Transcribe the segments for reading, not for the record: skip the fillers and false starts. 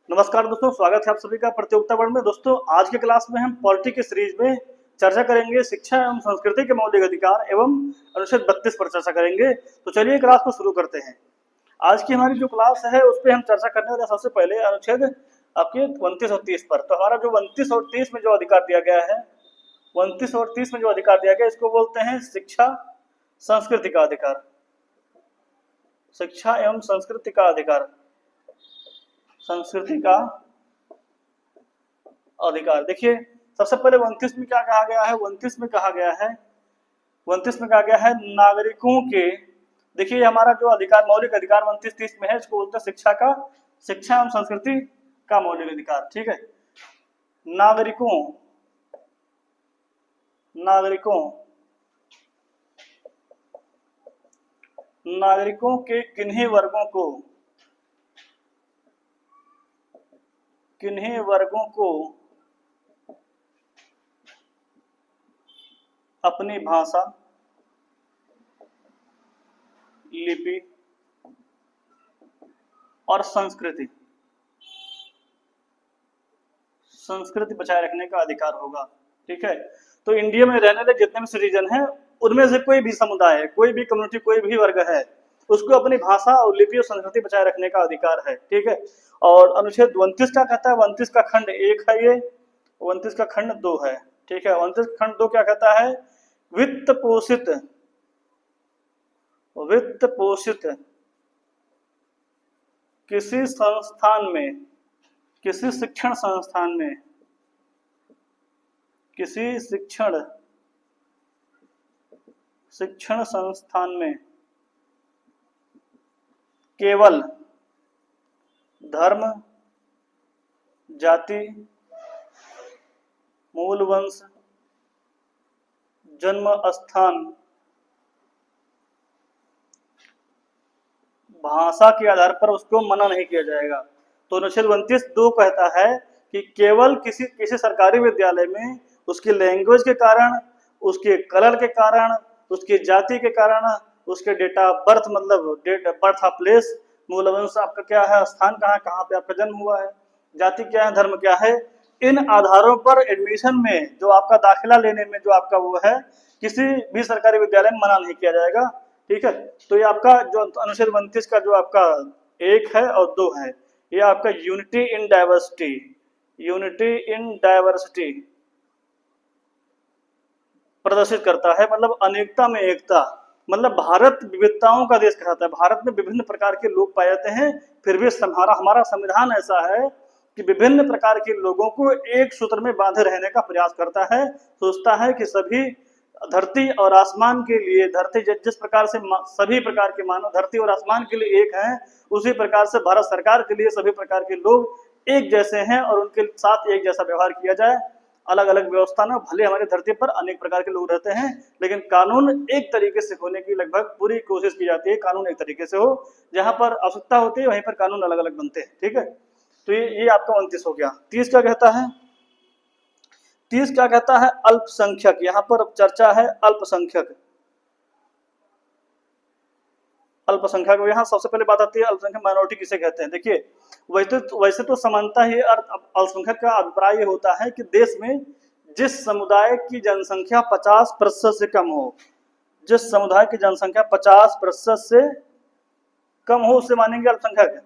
नमस्कार दोस्तों, स्वागत है आप सभी का प्रतियोगिता वर्ग में। दोस्तों, आज के क्लास में हम पॉलिटी की सीरीज में चर्चा करेंगे शिक्षा एवं संस्कृति के मौलिक अधिकार एवं अनुच्छेद 32 पर चर्चा करेंगे। तो चलिए क्लास को शुरू करते हैं। आज की हमारी जो क्लास है उस पर हम चर्चा करने वाले सबसे पहले अनुच्छेद आपके 29 और 30 पर। तो हमारा जो 29 और 30 में जो अधिकार दिया गया है, 29 और 30 में जो अधिकार दिया गया इसको बोलते हैं शिक्षा संस्कृति का अधिकार। शिक्षा एवं संस्कृति का अधिकार, संस्कृति का अधिकार। देखिए, सबसे पहले 29 में क्या कहा गया है? 29 में कहा गया है, 29 में कहा गया है नागरिकों के, देखिए हमारा जो अधिकार, मौलिक अधिकार 29-30 में है, इसको बोलते हैं शिक्षा एवं संस्कृति का मौलिक अधिकार। ठीक है, नागरिकों के किन्हीं वर्गों को अपनी भाषा, लिपि और संस्कृति बचाए रखने का अधिकार होगा। ठीक है, तो इंडिया में रहने वाले जितने भी सिटीजन हैं उनमें से कोई भी समुदाय है, कोई भी कम्युनिटी, कोई भी वर्ग है, उसको अपनी भाषा और लिपि और संस्कृति बचाए रखने का अधिकार है। ठीक है, और अनुच्छेद 29 क्या कहता है? 29 का खंड 1 है, ये 29 का खंड 2 है। ठीक है, 29 का खंड 2 क्या कहता है? वित्त पोषित किसी संस्थान में, किसी शिक्षण संस्थान में, किसी शिक्षण संस्थान में केवल धर्म, जाति, मूल वंश, जन्म स्थान, भाषा के आधार पर उसको मना नहीं किया जाएगा। तो अनुच्छेद 29(2) कहता है कि केवल किसी सरकारी विद्यालय में उसकी लैंग्वेज के कारण, उसके कलर के कारण, उसकी जाति के कारण, उसके डेट ऑफ बर्थ, मतलब date of birth of place, मूल वंश आपका क्या है, स्थान कहाँ पे आपका जन्म हुआ है, जाति क्या है, धर्म क्या है, इन आधारों पर एडमिशन में, जो आपका दाखिला लेने में जो आपका वो है, किसी भी सरकारी विद्यालय में मना नहीं किया जाएगा। ठीक है, तो ये आपका जो अनुच्छेद 29 का जो आपका 1 है और 2 है, ये आपका यूनिटी इन डाइवर्सिटी प्रदर्शित करता है, मतलब अनेकता में एकता, मतलब भारत विविधताओं का देश कहलाता है। भारत में विभिन्न प्रकार के लोग पाए जाते हैं, फिर भी हमारा संविधान ऐसा है कि विभिन्न प्रकार के लोगों को एक सूत्र में बांधे रहने का प्रयास करता है, सोचता है कि सभी धरती और आसमान के लिए, धरती जिस प्रकार से सभी प्रकार के मानव धरती और आसमान के लिए एक हैं, उसी प्रकार से भारत सरकार के लिए सभी प्रकार के लोग एक जैसे हैं और उनके साथ एक जैसा व्यवहार किया जाए। अलग अलग व्यवस्था ना, भले हमारी धरती पर अनेक प्रकार के लोग रहते हैं, लेकिन कानून एक तरीके से होने की लगभग पूरी कोशिश की जाती है, कानून एक तरीके से हो, जहां पर आवश्यकता होती है वहीं पर कानून अलग अलग बनते हैं। ठीक है, तो ये आपका 29 हो गया। 30 क्या कहता है? 30 क्या कहता है? अल्पसंख्यक। यहाँ पर चर्चा है अल्पसंख्यक। यहाँ सबसे पहले बात आती है अल्पसंख्यक माइनॉरिटी किसे कहते हैं। देखिए, वैसे तो समानता ही अर्थ अल्पसंख्यक का अभिप्राय ये होता है कि देश में जिस समुदाय की जनसंख्या 50% से कम हो, जिस समुदाय की जनसंख्या 50% से कम हो उसे मानेंगे अल्पसंख्यक।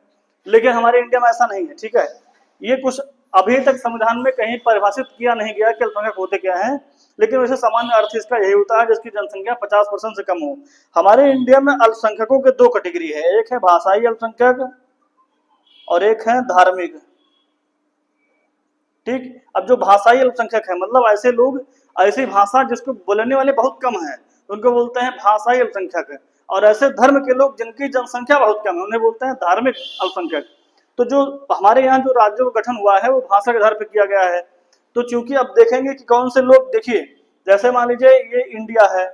लेकिन हमारे इंडिया में ऐसा नहीं है। ठीक है, ये कुछ अभी तक संविधान में कहीं परिभाषित किया नहीं गया कि अल्पसंख्यक होते क्या हैं, लेकिन वैसे सामान्य अर्थ इसका यही होता है जिसकी जनसंख्या 50% से कम हो। हमारे इंडिया में अल्पसंख्यकों के 2 कैटेगरी है, एक है भाषाई अल्पसंख्यक और एक है धार्मिक। ठीक, अब जो भाषाई अल्पसंख्यक है, मतलब ऐसे लोग, ऐसी भाषा जिसको बोलने वाले बहुत कम है, उनको बोलते हैं भाषाई अल्पसंख्यक। और ऐसे धर्म के लोग जिनकी जनसंख्या बहुत कम है, उन्हें बोलते हैं धार्मिक अल्पसंख्यक। तो जो हमारे यहाँ जो राज्यों का गठन हुआ है वो भाषा के आधार पर किया गया है। तो चूंकि अब देखेंगे कि कौन से लोग, देखिए जैसे मान लीजिए ये इंडिया है,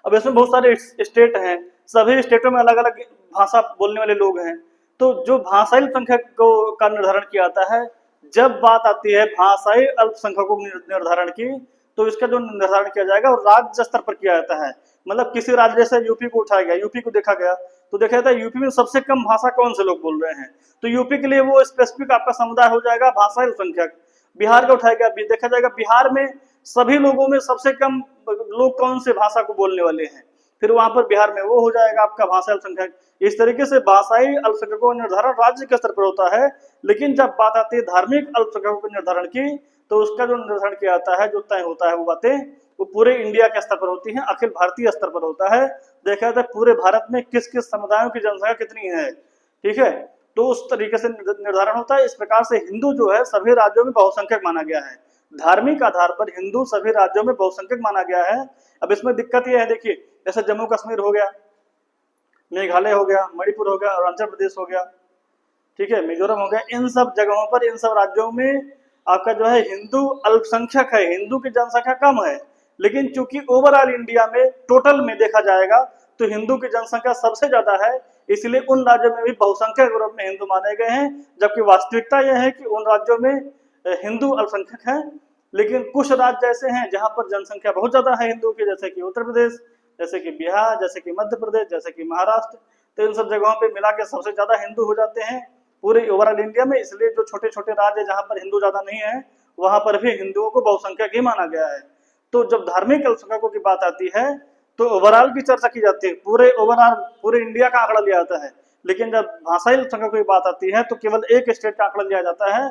अब इसमें बहुत सारे स्टेट हैं, सभी स्टेटों में अलग अलग भाषा बोलने वाले लोग हैं। तो जो भाषाई अल्पसंख्यक का निर्धारण किया जाता है, जब बात आती है भाषाई अल्पसंख्यकों के निर्धारण की, तो इसका जो निर्धारण किया जाएगा वो राज्य स्तर पर किया जाता है। मतलब किसी राज्य, जैसे यूपी को उठाया गया, यूपी को देखा गया, तो देखा जाता है यूपी में सबसे कम भाषा कौन से लोग बोल रहे हैं, तो यूपी के लिए वो स्पेसिफिक आपका समुदाय हो जाएगा भाषाई अल्पसंख्यक। बिहार का उठाया गया, देखा जाएगा बिहार में सभी लोगों में सबसे कम लोग कौन से भाषा को बोलने वाले हैं, फिर वहां पर बिहार में वो हो जाएगा आपका भाषाई अल्पसंख्यक। इस तरीके से भाषाई अल्पसंख्यकों का निर्धारण राज्य के स्तर पर होता है, लेकिन जब बात आती है धार्मिक अल्पसंख्यकों के निर्धारण की, तो उसका जो निर्धारण किया जाता है, जो तय होता है, वो बातें वो पूरे इंडिया के स्तर पर होती हैं, अखिल भारतीय स्तर पर होता है। देखा जाता है पूरे भारत में किस किस समुदायों की जनसंख्या कितनी है, ठीक है, तो उस तरीके से निर्धारण होता है। इस प्रकार से हिंदू जो है सभी राज्यों में बहुसंख्यक माना गया है, धार्मिक आधार पर हिंदू सभी राज्यों में बहुसंख्यक माना गया है। अब इसमें दिक्कत यह है, देखिए जैसे जम्मू कश्मीर हो गया, मेघालय हो गया, मणिपुर हो गया, अरुणाचल प्रदेश हो गया, ठीक है, मिजोरम हो गया, इन सब जगहों पर, इन सब राज्यों में आपका जो है हिंदू अल्पसंख्यक है, हिंदू की जनसंख्या कम है, लेकिन चूंकि ओवरऑल इंडिया में टोटल में देखा जाएगा तो हिंदू की जनसंख्या सबसे ज्यादा है, इसलिए उन राज्यों में भी बहुसंख्यक के रूप में हिंदू माने गए हैं। जबकि वास्तविकता यह है कि उन राज्यों में हिंदू अल्पसंख्यक हैं, लेकिन कुछ राज्य ऐसे हैं जहां पर जनसंख्या बहुत ज्यादा है हिंदू की, जैसे कि उत्तर प्रदेश, जैसे कि बिहार, जैसे कि मध्य प्रदेश, जैसे कि महाराष्ट्र, तो इन सब जगहों पे मिला के सबसे ज्यादा हिंदू हो जाते हैं पूरे ओवरऑल इंडिया में। इसलिए जो छोटे छोटे राज्य जहां पर हिंदू ज्यादा नहीं है, वहां पर भी हिंदुओं को बहुसंख्यक ही माना गया है। तो जब धार्मिक अल्पसंख्यकों की बात आती है तो ओवरऑल की चर्चा की जाती है, पूरे ओवरऑल पूरे इंडिया का आंकड़ा लिया जाता है, लेकिन जब भाषाई अल्पसंख्यकों की बात आती है तो केवल एक स्टेट का आंकड़ा लिया जाता है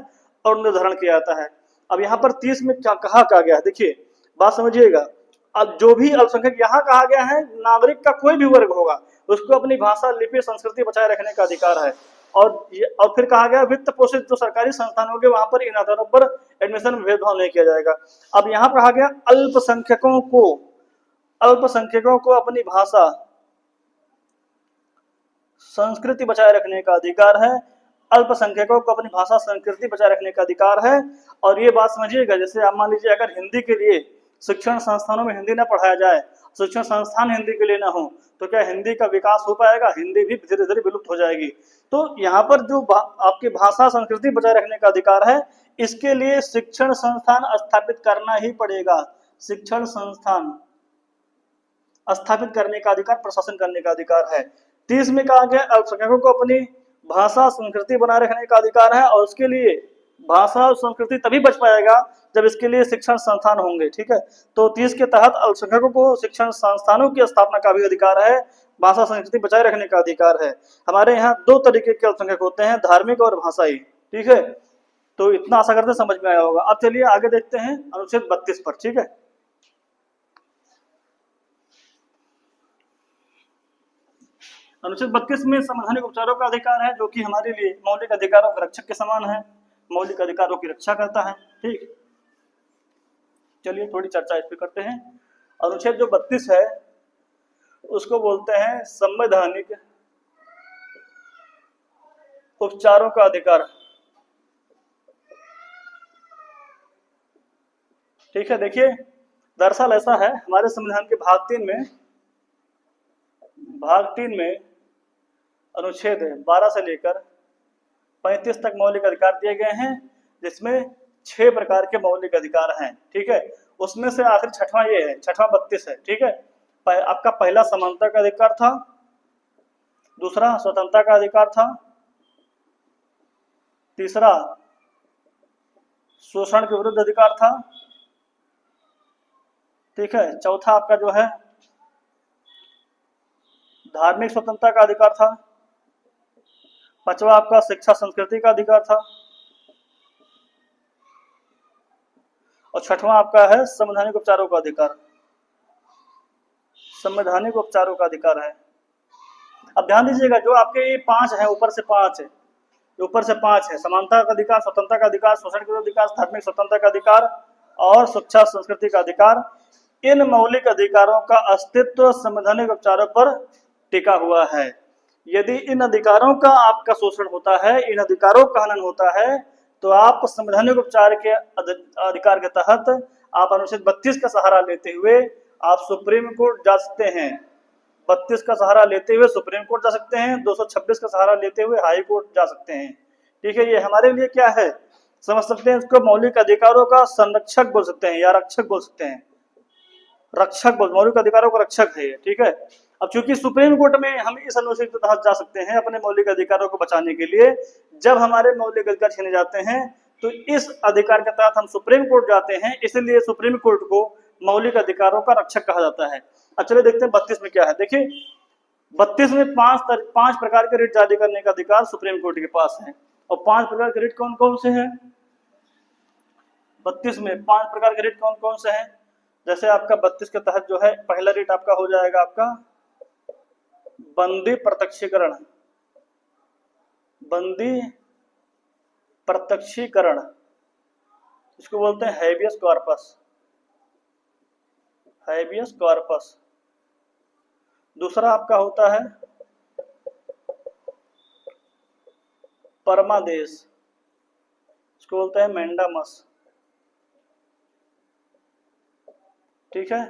और निर्धारण किया जाता है। अब यहाँ पर 30 में क्या कहा गया है, देखिए बात समझिएगा। अब जो भी अल्पसंख्यक यहाँ कहा गया है, नागरिक का कोई भी वर्ग होगा उसको अपनी भाषा, लिपि, संस्कृति बचाए रखने का अधिकार है। और फिर कहा गया वित्त पोषित जो सरकारी संस्थान होंगे वहां पर इन आधारों पर एडमिशन में भेदभाव नहीं किया जाएगा। अब यहाँ कहा गया अल्पसंख्यकों को अपनी भाषा, संस्कृति बचाए रखने का अधिकार है। अल्पसंख्यकों को अपनी भाषा, संस्कृति बचाए रखने का अधिकार है। और ये बात समझिएगा, जैसे आप मान लीजिए अगर हिंदी के लिए शिक्षण संस्थानों में हिंदी न पढ़ाया जाए, शिक्षण संस्थान हिंदी के लिए ना हो, तो क्या हिंदी का विकास हो पाएगा? हिंदी भी धीरे धीरे विलुप्त हो जाएगी। तो यहाँ पर जो आपकी भाषा, संस्कृति बचाए रखने का अधिकार है, इसके लिए शिक्षण संस्थान स्थापित करना ही पड़ेगा। शिक्षण संस्थान स्थापित करने का अधिकार, प्रशासन करने का अधिकार है। 30 में कहा गया अल्पसंख्यकों को अपनी भाषा, संस्कृति बनाए रखने का अधिकार है, और उसके लिए भाषा और संस्कृति तभी बच पाएगा जब इसके लिए शिक्षण संस्थान होंगे, ठीक है। तो 30 के तहत अल्पसंख्यकों को शिक्षण संस्थानों की स्थापना का भी अधिकार है, भाषा संस्कृति बचाए रखने का अधिकार है। हमारे यहाँ 2 तरीके के अल्पसंख्यक होते हैं, धार्मिक और भाषाई, ठीक है। तो इतना आशा करते समझ में आया होगा। अब चलिए आगे देखते हैं अनुच्छेद 32 पर, ठीक है। अनुच्छेद 32 में संवैधानिक उपचारों का अधिकार है, जो कि हमारे लिए मौलिक अधिकारों के रक्षक के समान है, मौलिक अधिकारों की रक्षा करता है, ठीक। चलिए थोड़ी चर्चा इस पे करते हैं। अनुच्छेद जो 32 है उसको बोलते हैं संवैधानिक उपचारों का अधिकार, ठीक है। देखिए दरअसल ऐसा है, हमारे संविधान के भाग 3 में अनुच्छेद 12 से लेकर 35 तक मौलिक अधिकार दिए गए हैं, जिसमें 6 प्रकार के मौलिक अधिकार हैं, ठीक है। उसमें से आखिर 6वां ये है, 6वां 32 है, ठीक है। आपका पहला समानता का अधिकार था, दूसरा स्वतंत्रता का अधिकार था, तीसरा शोषण के विरुद्ध अधिकार था, ठीक है। चौथा आपका जो है धार्मिक स्वतंत्रता का अधिकार था, 5वां आपका शिक्षा संस्कृति का अधिकार था, और 6वां आपका है संवैधानिक उपचारों का अधिकार। संवैधानिक उपचारों का अधिकार है। अब ध्यान दीजिएगा, जो आपके ये 5 है, ऊपर से 5 है, ऊपर से 5 है, समानता का अधिकार, स्वतंत्रता का अधिकार, शोषण के अधिकार, धार्मिक स्वतंत्रता का अधिकार और शिक्षा संस्कृति का अधिकार। इन मौलिक अधिकारों का अस्तित्व संवैधानिक उपचारों पर टिका हुआ है। यदि इन अधिकारों का आपका शोषण होता है, इन अधिकारों का हनन होता है, तो आप संवैधानिक उपचार के अधिकार के तहत आप अनुच्छेद 32 का सहारा लेते हुए आप सुप्रीम कोर्ट जा सकते हैं। 32 का सहारा लेते हुए सुप्रीम कोर्ट जा सकते हैं, 226 का सहारा लेते हुए हाई कोर्ट जा सकते हैं, ठीक है। ये हमारे लिए क्या है समझ सकते हैं, इसको मौलिक अधिकारों का संरक्षक बोल सकते हैं या रक्षक बोल सकते हैं। रक्षक बोल, मौलिक अधिकारों का रक्षक है ये, ठीक है। अब चूंकि सुप्रीम कोर्ट में हम इस अनुच्छेद के तहत जा सकते हैं अपने मौलिक अधिकारों को बचाने के लिए, जब हमारे मौलिक अधिकार छीने जाते हैं तो इस अधिकार के तहत हम सुप्रीम कोर्ट जाते हैं, इसलिए सुप्रीम कोर्ट को मौलिक अधिकारों का रक्षक कहा जाता है। अब चलिए देखते हैं 32 में क्या है। देखिए 32 में पांच प्रकार के रिट जारी करने का अधिकार सुप्रीम कोर्ट के पास है। और 5 प्रकार के रिट कौन कौन से हैं? 32 में 5 प्रकार के रिट कौन कौन से हैं? जैसे आपका 32 के तहत जो है पहला रिट आपका हो जाएगा आपका बंदी प्रत्यक्षीकरण। बंदी प्रत्यक्षीकरण इसको बोलते हैं हैबियस कॉर्पस। Habeas corpus. दूसरा आपका होता है परमादेश, इसको बोलते हैं मैंडामस। ठीक है।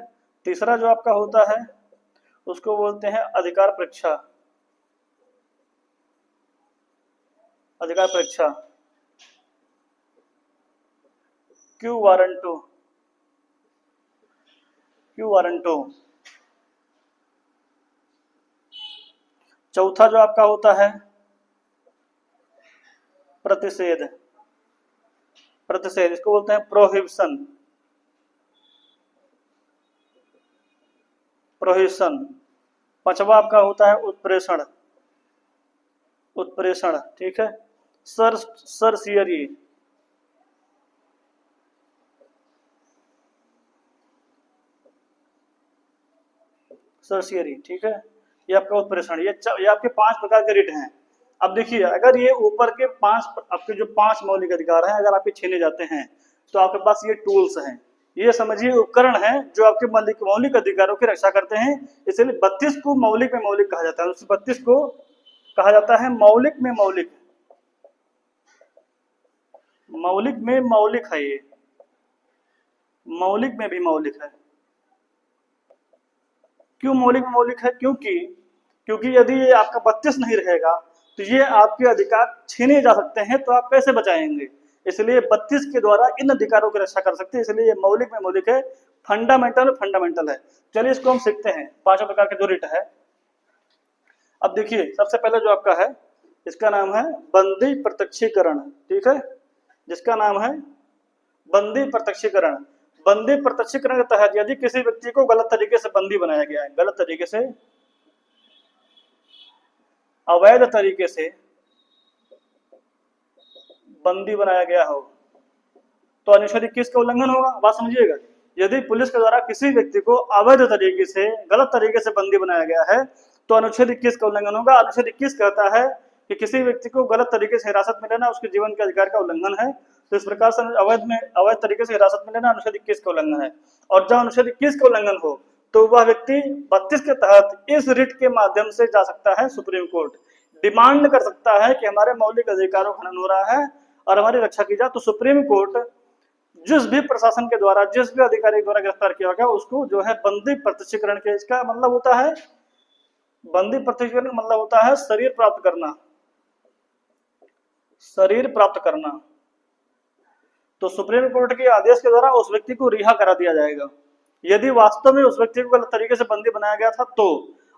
तीसरा जो आपका होता है उसको बोलते हैं अधिकार परीक्षा। अधिकार परीक्षा क्यू वारंटो। Quo warranto. चौथा जो आपका होता है प्रतिषेध। प्रतिषेध इसको बोलते हैं प्रोहिबिशन। प्रोहिबिशन। पांचवा आपका होता है उत्प्रेषण। उत्प्रेषण। ठीक है। सरसियरी। सरसियरी। ठीक है। ये आपका उत्प्रेषण। ये आपके 5 प्रकार के रिट हैं। अब देखिए अगर ये ऊपर के 5 आपके जो 5 मौलिक अधिकार हैं अगर आपके छीने जाते हैं तो आपके पास ये टूल्स हैं, ये समझिए उपकरण हैं जो आपके मौलिक अधिकारों की रक्षा करते हैं। इसलिए 32 को मौलिक में मौलिक कहा जाता है। उस 32 को कहा जाता है मौलिक में मौलिक। मौलिक में मौलिक है ये। मौलिक में भी मौलिक है। क्यों मौलिक में मौलिक है? क्योंकि यदि ये आपका 32 नहीं रहेगा तो ये आपके अधिकार छीने जा सकते हैं, तो आप कैसे बचाएंगे? इसलिए 32 के द्वारा इन अधिकारों की रक्षा कर सकते हैं, इसलिए ये मौलिक में मौलिक है। फंडामेंटल है। चलिए इसको हम सीखते हैं। 5 प्रकार के जो रिट है। अब देखिए सबसे पहले जो आपका है इसका नाम है बंदी प्रत्यक्षीकरण। ठीक है। जिसका नाम है बंदी प्रत्यक्षीकरण। बंदी प्रत्यक्षीकरण के तहत यदि किसी व्यक्ति को गलत तरीके से बंदी बनाया गया है, गलत तरीके से, अवैध तरीके से बंदी बनाया गया हो तो अनुच्छेद 21 का उल्लंघन होगा। बात समझिएगा। यदि पुलिस के द्वारा किसी व्यक्ति को अवैध तरीके से, गलत तरीके से बंदी बनाया गया है तो अनुच्छेद 21 का उल्लंघन होगा। अनुच्छेद 21 कहता है कि किसी व्यक्ति को गलत तरीके से हिरासत में लेना उसके जीवन के अधिकार का उल्लंघन है। तो इस प्रकार से अवैध तरीके से हिरासत में लेना अनुच्छेद 21 का उल्लंघन है। और जब अनुच्छेद 21 का उल्लंघन हो तो वह व्यक्ति 32 के तहत इस रिट के माध्यम से जा सकता है सुप्रीम कोर्ट, डिमांड कर सकता है कि हमारे मौलिक अधिकारों का हनन हो रहा है और हमारी रक्षा की जाए। तो सुप्रीम कोर्ट जिस भी प्रशासन के द्वारा, जिस भी अधिकारी द्वारा गिरफ्तार किया गया उसको जो है बंदी प्रत्यक्षीकरण के, इसका मतलब होता है बंदी प्रत्यक्षीकरण मतलब होता है शरीर प्राप्त करना। शरीर प्राप्त करना। तो सुप्रीम कोर्ट के आदेश के द्वारा उस व्यक्ति को रिहा करा दिया जाएगा यदि वास्तव में उस व्यक्ति को गलत तरीके से बंदी बनाया गया था तो।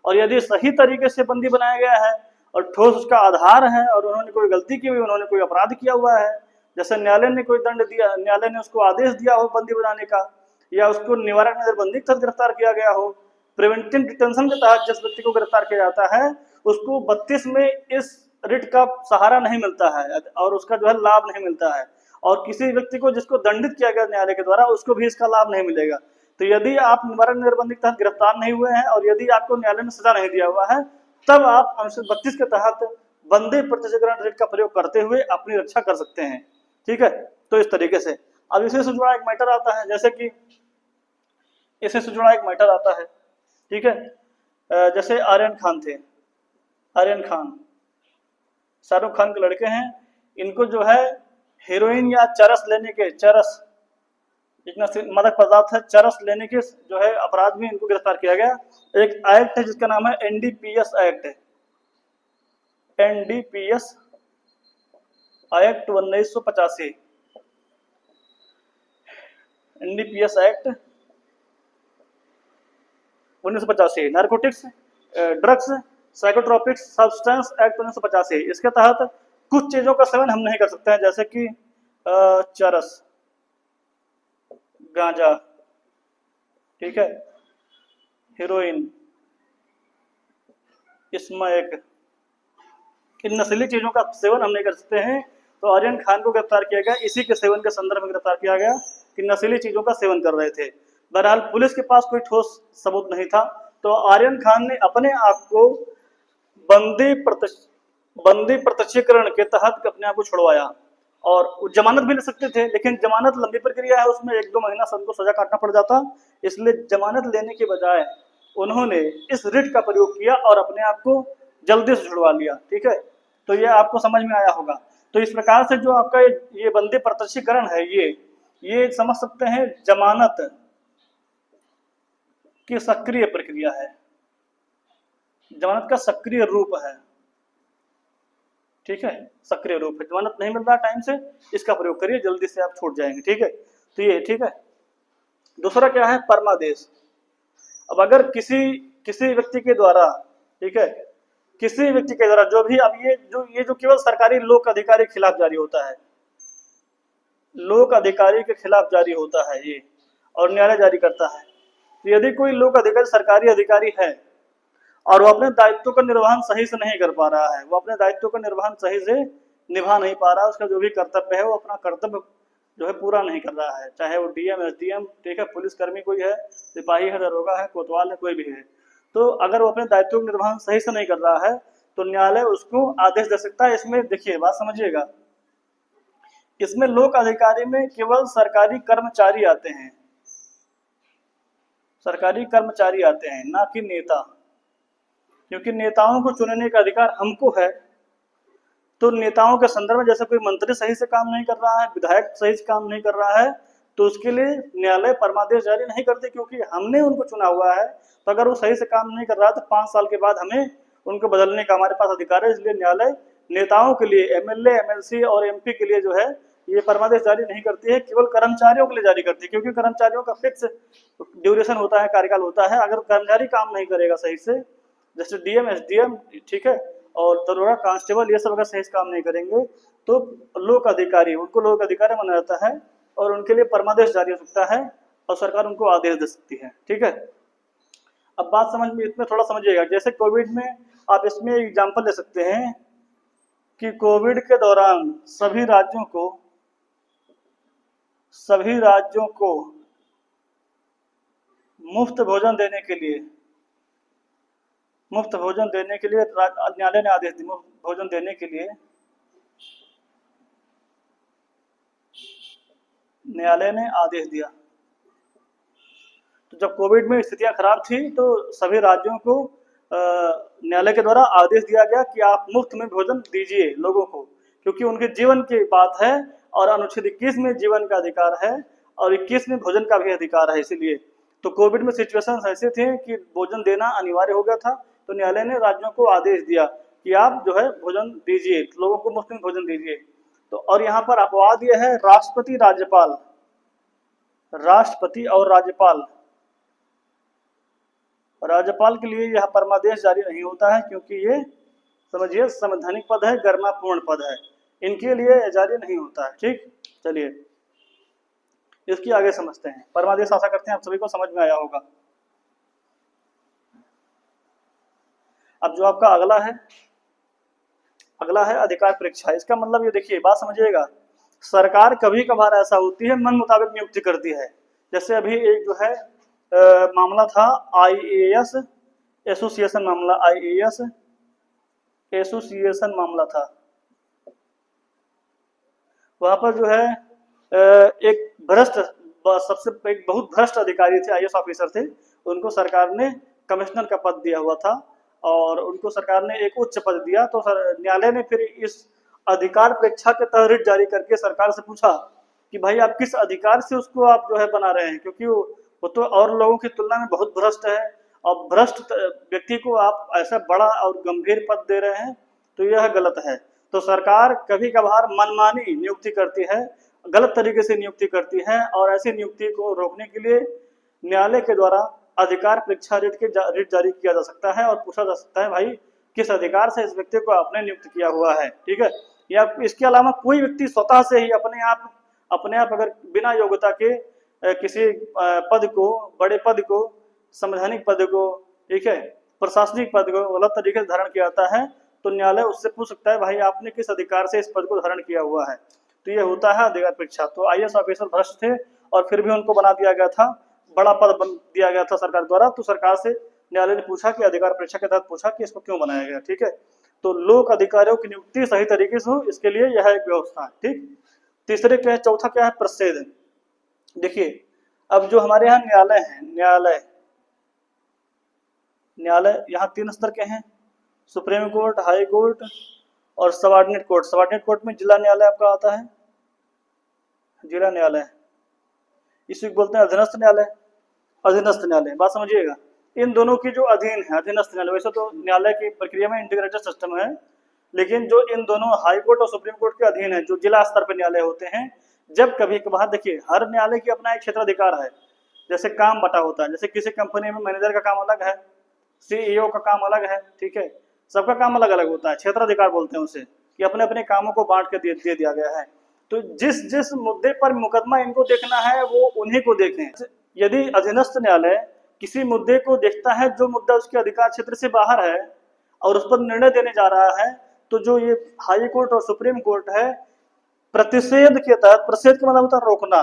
और यदि सही तरीके से बंदी बनाया गया है और ठोस उसका आधार है और उन्होंने कोई गलती की हुई, उन्होंने कोई अपराध किया हुआ है, जैसे न्यायालय ने कोई दंड दिया, न्यायालय ने उसको आदेश दिया हो बंदी बनाने का, या उसको निवारक नजरबंदी के तहत गिरफ्तार किया गया हो, प्रिवेंटिव डिटेंशन के तहत जिस व्यक्ति को गिरफ्तार किया जाता है उसको 32 में इस रिट का सहारा नहीं मिलता है और उसका जो है लाभ नहीं मिलता है। और किसी व्यक्ति को जिसको दंडित किया गया न्यायालय के द्वारा उसको भी इसका लाभ नहीं मिलेगा। तो यदि आप निवारक नजरबंदी के तहत गिरफ्तार नहीं हुए हैं और यदि आपको न्यायालय ने सजा नहीं दिया हुआ है तब आप अनुच्छेद 32 के तहत बंदी प्रत्यक्षीकरण रिट का प्रयोग करते हुए अपनी रक्षा कर सकते हैं। ठीक है। तो इस तरीके से अब इसे से जुड़ा एक मैटर आता है, जैसे कि इसे से जुड़ा एक मैटर आता है। ठीक है। जैसे आर्यन खान थे। आर्यन खान शाहरुख खान के लड़के हैं। इनको जो है हेरोइन या चरस लेने के, चरस जितना मादक पदार्थ है, चरस लेने के जो है अपराध में इनको गिरफ्तार किया गया। एक एक्ट है जिसका नाम है NDPS act. NDPS act 1985। NDPS act 1985 narcotics drugs psychotropic substance act 1985, इसके तहत कुछ चीजों का सेवन हम नहीं कर सकते हैं, जैसे कि चरस, गांजा, ठीक है, हीरोइन, स्मैक, इन नशीली चीजों का सेवन हम नहीं कर सकते हैं। तो आर्यन खान को गिरफ्तार किया गया, इसी के सेवन के संदर्भ में गिरफ्तार किया गया कि नशीली चीजों का सेवन कर रहे थे। बहरहाल पुलिस के पास कोई ठोस सबूत नहीं था, तो आर्यन खान ने अपने आप को बंदी प्रत्यक्षीकरण के तहत अपने आप को छुड़वाया, और जमानत भी ले सकते थे, लेकिन जमानत लंबी प्रक्रिया है, उसमें 1-2 महीना उनको सजा काटना पड़ जाता, इसलिए जमानत लेने के बजाय उन्होंने इस रिट का प्रयोग किया और अपने आप को जल्दी से छुड़वा लिया। ठीक है, तो ये आपको समझ में आया होगा। तो इस प्रकार से जो आपका ये बंदी प्रत्यक्षीकरण है, ये समझ सकते हैं जमानत की सक्रिय प्रक्रिया है, जमानत का सक्रिय रूप है। ठीक है, सक्रिय रूप है, जमानत नहीं मिल रहा टाइम से, इसका प्रयोग करिए, जल्दी से आप छूट जाएंगे। ठीक है, तो ये ठीक है। दूसरा क्या है, परमादेश। अब अगर किसी व्यक्ति के द्वारा, ठीक है, किसी व्यक्ति के द्वारा जो भी, अब ये जो केवल सरकारी लोक अधिकारी के खिलाफ जारी होता है, लोक अधिकारी के खिलाफ जारी होता है ये, और न्यायालय जारी करता है। तो यदि कोई लोक अधिकारी सरकारी अधिकारी है और वो अपने दायित्व का निर्वहन सही से नहीं कर पा रहा है, वो अपने दायित्व का निर्वहन सही से निभा नहीं पा रहा, उसका जो भी कर्तव्य है वो अपना कर्तव्य जो है पूरा नहीं कर रहा है, चाहे वो डीएम, एसडीएम, ठीक है, पुलिसकर्मी कोई है, सिपाही है, दरोगा है, कोतवाल है, कोई भी है, तो अगर वो अपने दायित्व का निर्वहन सही से नहीं कर रहा है तो न्यायालय उसको आदेश दे सकता है। इसमें देखिए, बात समझिएगा, इसमें लोक अधिकारी में केवल सरकारी कर्मचारी आते हैं, सरकारी कर्मचारी आते हैं, ना कि नेता, क्योंकि नेताओं को चुनने का अधिकार हमको है। तो नेताओं के संदर्भ में जैसे कोई मंत्री सही से काम नहीं कर रहा है, विधायक सही से काम नहीं कर रहा है, तो उसके लिए न्यायालय परमादेश जारी नहीं करते, क्योंकि हमने उनको चुना हुआ है। तो अगर वो सही से काम नहीं कर रहा है तो 5 साल के बाद हमें उनको बदलने का हमारे पास अधिकार है। इसलिए न्यायालय नेताओं के लिए, एमएलए, एमएलसी और एमपी के लिए जो है ये परमादेश जारी नहीं करती है, केवल कर्मचारियों के लिए जारी करती है, क्योंकि कर्मचारियों का फिक्स ड्यूरेशन होता है, कार्यकाल होता है। अगर कर्मचारी काम नहीं करेगा सही से, जैसे डीएम, एसडीएम, ठीक है, और दरोगा, कांस्टेबल, ये सब अगर सही से काम नहीं करेंगे तो लोक अधिकारी, उनको लोक अधिकारी माना जाता है और उनके लिए परमादेश जारी हो सकता है और सरकार उनको आदेश दे सकती है। ठीक है, अब बात समझ में, इसमें थोड़ा समझिएगा, जैसे कोविड में आप इसमें एग्जाम्पल ले सकते हैं कि कोविड के दौरान सभी राज्यों को मुफ्त भोजन देने के लिए न्यायालय ने आदेश दिया, मुफ्त भोजन देने के लिए न्यायालय ने आदेश दिया। तो जब कोविड में स्थितियां खराब थी तो सभी राज्यों को न्यायालय के द्वारा आदेश दिया गया कि आप मुफ्त में भोजन दीजिए लोगों को, क्योंकि उनके जीवन की बात है और अनुच्छेद 21 में जीवन का अधिकार है और 21 में भोजन का भी अधिकार है। इसीलिए तो कोविड में सिचुएशन ऐसे थे कि भोजन देना अनिवार्य हो गया था, तो न्यायालय ने राज्यों को आदेश दिया कि आप जो है भोजन दीजिए, लोगों को मुफ्त में भोजन दीजिए। तो और यहाँ पर अपवाद यह है, राष्ट्रपति और राज्यपाल के लिए यह परमादेश जारी नहीं होता है, क्योंकि ये समझिए संवैधानिक पद है, गरिमापूर्ण पद है, इनके लिए जारी नहीं होता है। ठीक, चलिए इसकी आगे समझते हैं। परमादेश आशा करते हैं आप सभी को समझ में आया होगा। अब जो आपका अगला है अधिकार परीक्षा। इसका मतलब ये देखिए, बात समझिएगा, सरकार कभी कभार ऐसा होती है मन मुताबिक नियुक्ति करती है। जैसे अभी एक जो है मामला था आईएएस एसोसिएशन मामला, आईएएस एसोसिएशन मामला था। वहां पर जो है एक बहुत भ्रष्ट अधिकारी थे, आईएएस ऑफिसर थे, उनको सरकार ने कमिश्नर का पद दिया हुआ था और उनको सरकार ने एक उच्च पद दिया। तो न्यायालय ने फिर इस अधिकार परीक्षा के तहत रिट जारी करके सरकार से पूछा कि भाई आप किस अधिकार से उसको आप जो है बना रहे हैं, क्योंकि वो तो और लोगों की तुलना में बहुत भ्रष्ट है, और भ्रष्ट व्यक्ति को आप ऐसा बड़ा और गंभीर पद दे रहे हैं, तो यह गलत है। तो सरकार कभी कभार मनमानी नियुक्ति करती है, गलत तरीके से नियुक्ति करती है, और ऐसी नियुक्ति को रोकने के लिए न्यायालय के द्वारा अधिकार परीक्षा रिट जारी किया जा सकता है और पूछा जा सकता है भाई किस अधिकार से इस व्यक्ति को आपने नियुक्त किया हुआ है, ठीक है। या इसके अलावा कोई व्यक्ति स्वतः से ही अपने आप अगर बिना योग्यता के किसी पद को, बड़े पद को, संवैधानिक पद को, ठीक है, प्रशासनिक पद को गलत तरीके से धारण किया जाता है तो न्यायालय उससे पूछ सकता है भाई आपने किस अधिकार से इस पद को धारण किया हुआ है। तो ये होता है अधिकार परीक्षा। तो आईएएस ऑफिसर भ्रष्ट थे और फिर भी उनको बना दिया गया था, बड़ा पद बन दिया गया था सरकार द्वारा। तो सरकार से न्यायालय ने पूछा कि अधिकार परीक्षा के तहत पूछा कि इसको क्यों बनाया गया, ठीक है। तो लोक अधिकारियों की नियुक्ति सही तरीके से हो इसके लिए यह एक व्यवस्था है, ठीक। तीसरे क्या है, चौथा क्या है, प्रसिद्ध। देखिए अब जो हमारे यहाँ न्यायालय है, न्यायालय यहाँ 3 स्तर के हैं, सुप्रीम कोर्ट, हाई कोर्ट और सबऑर्डिनेट कोर्ट। सबऑर्डिनेट कोर्ट में जिला न्यायालय आपका आता है, जिला न्यायालय, इसी को बोलते हैं अधीनस्थ न्यायालय। अधीनस्थ न्यायालय, बात समझिएगा, इन दोनों की जो अधीन है अधीनस्थ न्यायालय। वैसे तो न्यायालय की प्रक्रिया में इंटीग्रेटेड सिस्टम है, लेकिन जो इन दोनों हाई कोर्ट और सुप्रीम कोर्ट के अधीन है, जो जिला स्तर पर न्यायालय होते हैं, जब कभी कभार देखिए हर न्यायालय की अपना एक क्षेत्राधिकार है, जैसे काम बटा होता है, जैसे किसी कंपनी में मैनेजर का काम अलग है, सीईओ का काम अलग है, ठीक है, सबका काम अलग अलग होता है, क्षेत्राधिकार बोलते हैं उसे, कि अपने अपने कामों को बांट के दे दिया गया है। तो जिस जिस मुद्दे पर मुकदमा इनको देखना है वो उन्हीं को देखें। यदि अधीनस्थ न्यायालय किसी मुद्दे को देखता है जो मुद्दा उसके अधिकार क्षेत्र से बाहर है और उस पर निर्णय देने जा रहा है, तो जो ये हाई कोर्ट और सुप्रीम कोर्ट है, प्रतिषेध के तहत, प्रतिषेध का मतलब होता है रोकना,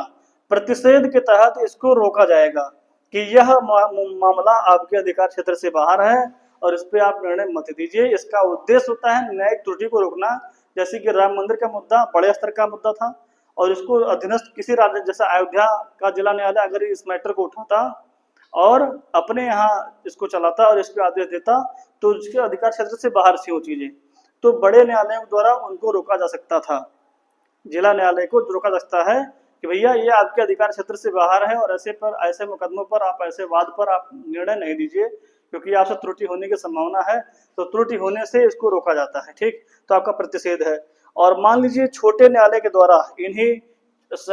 प्रतिषेध के तहत इसको रोका जाएगा कि यह मामला आपके अधिकार क्षेत्र से बाहर है और इस पे आप निर्णय मत दीजिए। इसका उद्देश्य होता है न्यायिक त्रुटि को रोकना। जैसे कि राम मंदिर का मुद्दा बड़े स्तर का मुद्दा था और इसको अधीनस्थ किसी राज्य, जैसे अयोध्या का जिला न्यायालय अगर इस मैटर को उठाता और अपने यहाँ इसको चलाता और इस पे आदेश देता तो उसके अधिकार क्षेत्र से बाहर से वो चीजें, तो बड़े न्यायालयों द्वारा उनको रोका जा सकता था। जिला न्यायालय को रोका जा सकता है कि भैया ये आपके अधिकार क्षेत्र से बाहर है और ऐसे मुकदमों पर आप, ऐसे वाद पर आप निर्णय नहीं दीजिए क्योंकि आपसे त्रुटि होने की संभावना है। तो त्रुटि होने से इसको रोका जाता है, ठीक। तो आपका प्रतिषेध है। और मान लीजिए छोटे न्यायालय के द्वारा, इन्हीं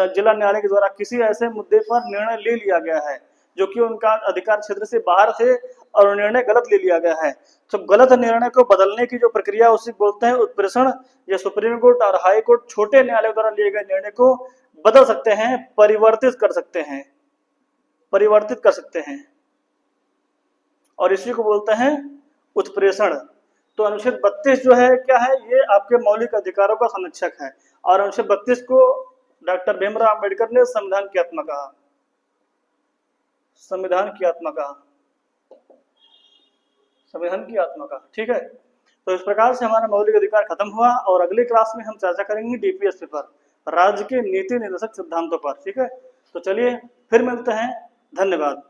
जिला न्यायालय के द्वारा किसी ऐसे मुद्दे पर निर्णय ले लिया गया है जो कि उनका अधिकार क्षेत्र से बाहर थे और निर्णय गलत ले लिया गया है, तो गलत निर्णय को बदलने की जो प्रक्रिया उसे बोलते हैं उत्प्रेषण। या सुप्रीम कोर्ट और हाई कोर्ट छोटे न्यायालय द्वारा लिए गए निर्णय को बदल सकते हैं, परिवर्तित कर सकते हैं और इसी को बोलते हैं उत्प्रेषण। तो अनुच्छेद 32 जो है क्या है, ये आपके मौलिक अधिकारों का संरक्षक है और अनुच्छेद 32 को डॉक्टर भीमराव अंबेडकर ने संविधान की आत्मा कहा, संविधान की आत्मा कहा, ठीक है। तो इस प्रकार से हमारा मौलिक अधिकार खत्म हुआ और अगली क्लास में हम चर्चा करेंगे डीपीएससी पर, राज्य के नीति निर्देशक सिद्धांतों पर, ठीक है। तो चलिए फिर मिलते हैं, धन्यवाद।